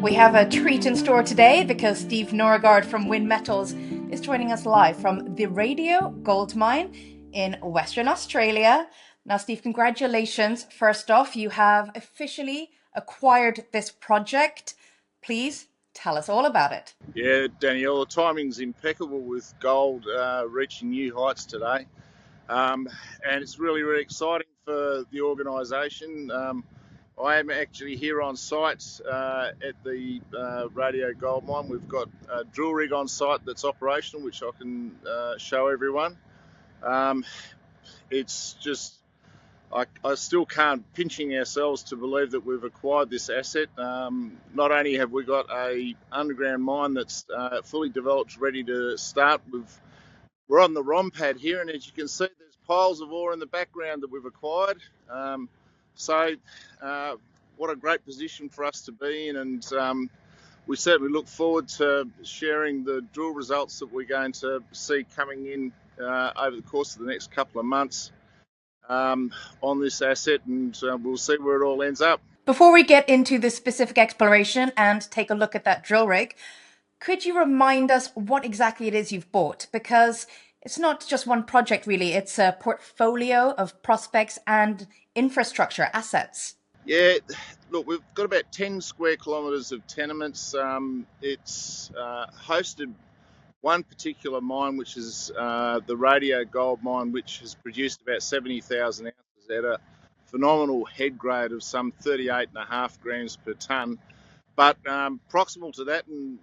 We have a treat in store today because Steve Norregaard from Wind Metals is joining us live from the Radio Gold Mine in Western Australia. Now, Steve, congratulations. First off, you have officially acquired this project. Please tell us all about it. Yeah, Danielle, the timing's impeccable with gold reaching new heights today. And it's really, really exciting for the organisation. I am actually here on site at the Radio Gold Mine. We've got a drill rig on site that's operational, which I can show everyone. It's just, I still can't pinching ourselves to believe that we've acquired this asset. Not only have we got a underground mine that's fully developed, ready to start, we're on the ROM pad here, and as you can see, there's piles of ore in the background that we've acquired. What a great position for us to be in, and we certainly look forward to sharing the drill results that we're going to see coming in over the course of the next couple of months on this asset, and we'll see where it all ends up. Before we get into the specific exploration and take a look at that drill rig, could you remind us what exactly it is you've bought? Because it's not just one project, really. It's a portfolio of prospects and infrastructure assets. Yeah, look, we've got about 10 square kilometres of tenements. It's hosted one particular mine, which is the Radio Gold Mine, which has produced about 70,000 ounces at a phenomenal head grade of some 38.5 grams per tonne. But proximal to that, and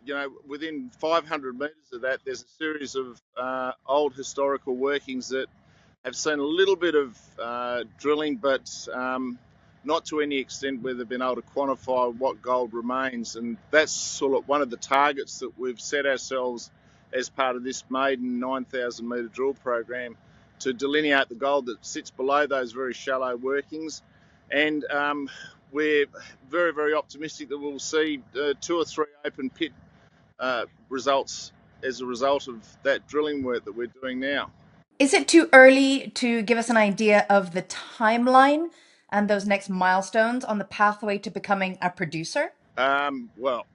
within 500 metres of that, there's a series of old historical workings that have seen a little bit of drilling, but not to any extent where they've been able to quantify what gold remains. And that's sort of one of the targets that we've set ourselves as part of this Maiden 9,000 metre drill program, to delineate the gold that sits below those very shallow workings. And we're very, very optimistic that we'll see 2 or 3 open pit results as a result of that drilling work that we're doing now. Is it too early to give us an idea of the timeline and those next milestones on the pathway to becoming a producer? Well,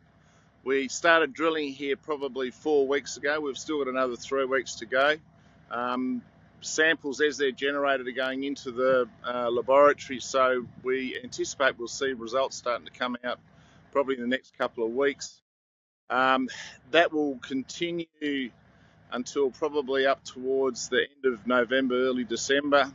we started drilling here probably 4 weeks ago. We've still got another 3 weeks to go. Samples, as they're generated, are going into the laboratory, so we anticipate we'll see results starting to come out probably in the next couple of weeks. That will continue until probably up towards the end of November, early December.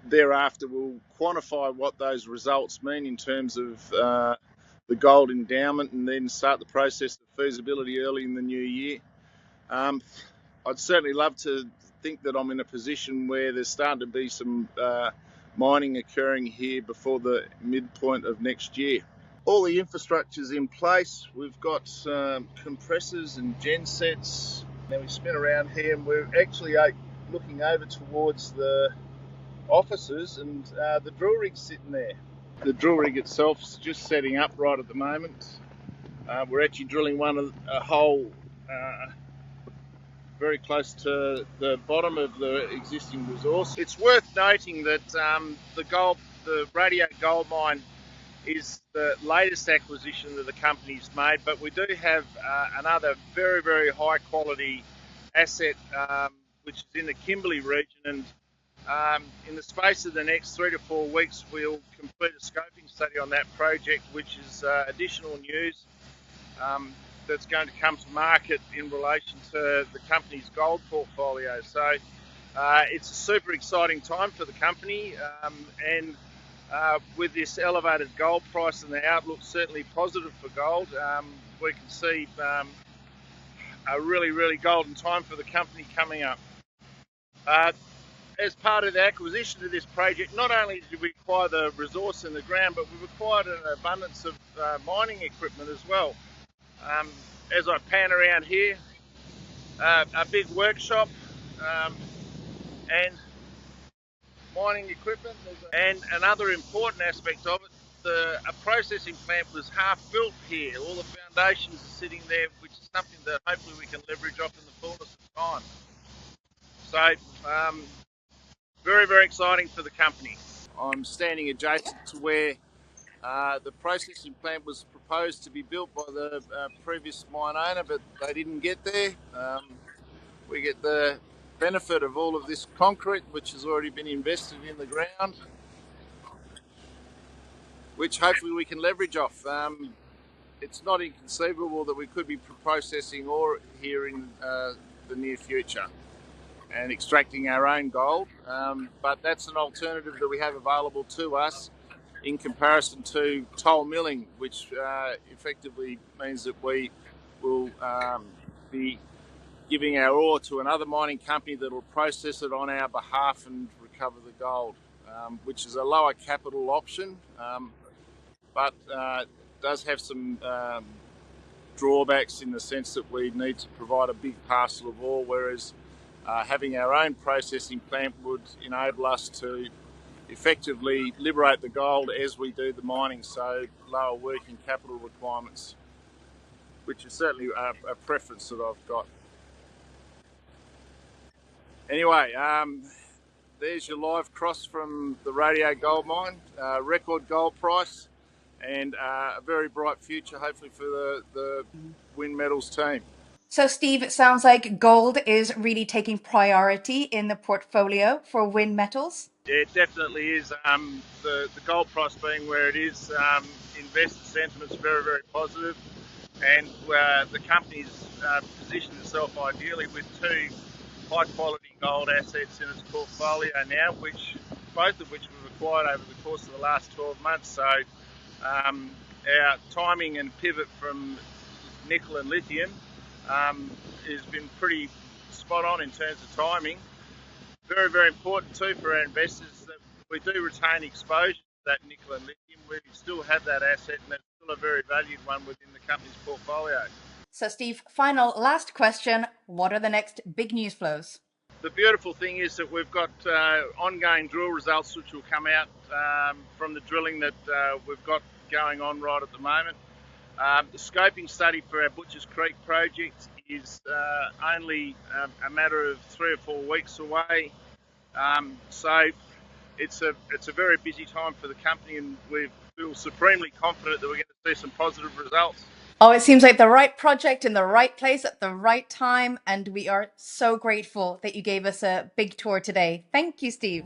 Thereafter, we'll quantify what those results mean in terms of the gold endowment, and then start the process of feasibility early in the new year. I'd certainly love to think that I'm in a position where there's starting to be some mining occurring here before the midpoint of next year. All the infrastructure's in place. We've got compressors and gensets. Now we spin around here, and we're actually looking over towards the offices, and the drill rig's sitting there. The drill rig itself is just setting up right at the moment. We're actually drilling a hole very close to the bottom of the existing resource. It's worth noting that the Radio Gold Mine is the latest acquisition that the company's made, but we do have another very, very high quality asset which is in the Kimberley region, and in the space of the next 3 to 4 weeks we'll complete a scoping study on that project, which is additional news that's going to come to market in relation to the company's gold portfolio. So it's a super exciting time for the company, and with this elevated gold price and the outlook certainly positive for gold, we can see a really, really golden time for the company coming up. As part of the acquisition of this project, not only did we acquire the resource in the ground, but we've acquired an abundance of mining equipment as well. As I pan around here, a big workshop and mining equipment. And another important aspect of it, a processing plant was half built here. All the foundations are sitting there, which is something that hopefully we can leverage off in the fullness of time. So very, very exciting for the company. I'm standing adjacent to where The processing plant was proposed to be built by the previous mine owner, but they didn't get there. We get the benefit of all of this concrete, which has already been invested in the ground, which hopefully we can leverage off. It's not inconceivable that we could be processing ore here in the near future and extracting our own gold. But that's an alternative that we have available to us in comparison to toll milling, which effectively means that we will be giving our ore to another mining company that will process it on our behalf and recover the gold, which is a lower capital option, but does have some drawbacks in the sense that we need to provide a big parcel of ore, whereas having our own processing plant would enable us to effectively liberate the gold as we do the mining, so lower working capital requirements, which is certainly a preference that I've got. Anyway, there's your live cross from the Radio Gold Mine, record gold price, and a very bright future, hopefully, for the Win Metals team. So, Steve, it sounds like gold is really taking priority in the portfolio for Win Metals. Yeah, it definitely is. The gold price being where it is, investor sentiment's very, very positive, and the company's positioned itself ideally with two high-quality gold assets in its portfolio now, both of which we've acquired over the course of the last 12 months. So our timing and pivot from nickel and lithium has been pretty spot on in terms of timing. Very, very important too for our investors that we do retain exposure to that nickel and lithium. We still have that asset, and it's still a very valued one within the company's portfolio. So, Steve, last question. What are the next big news flows? The beautiful thing is that we've got ongoing drill results which will come out from the drilling that we've got going on right at the moment. The scoping study for our Butchers Creek project is only a matter of 3 or 4 weeks away. So it's a very busy time for the company, and we feel supremely confident that we're going to see some positive results. Oh, it seems like the right project in the right place at the right time, and we are so grateful that you gave us a big tour today. Thank you, Steve.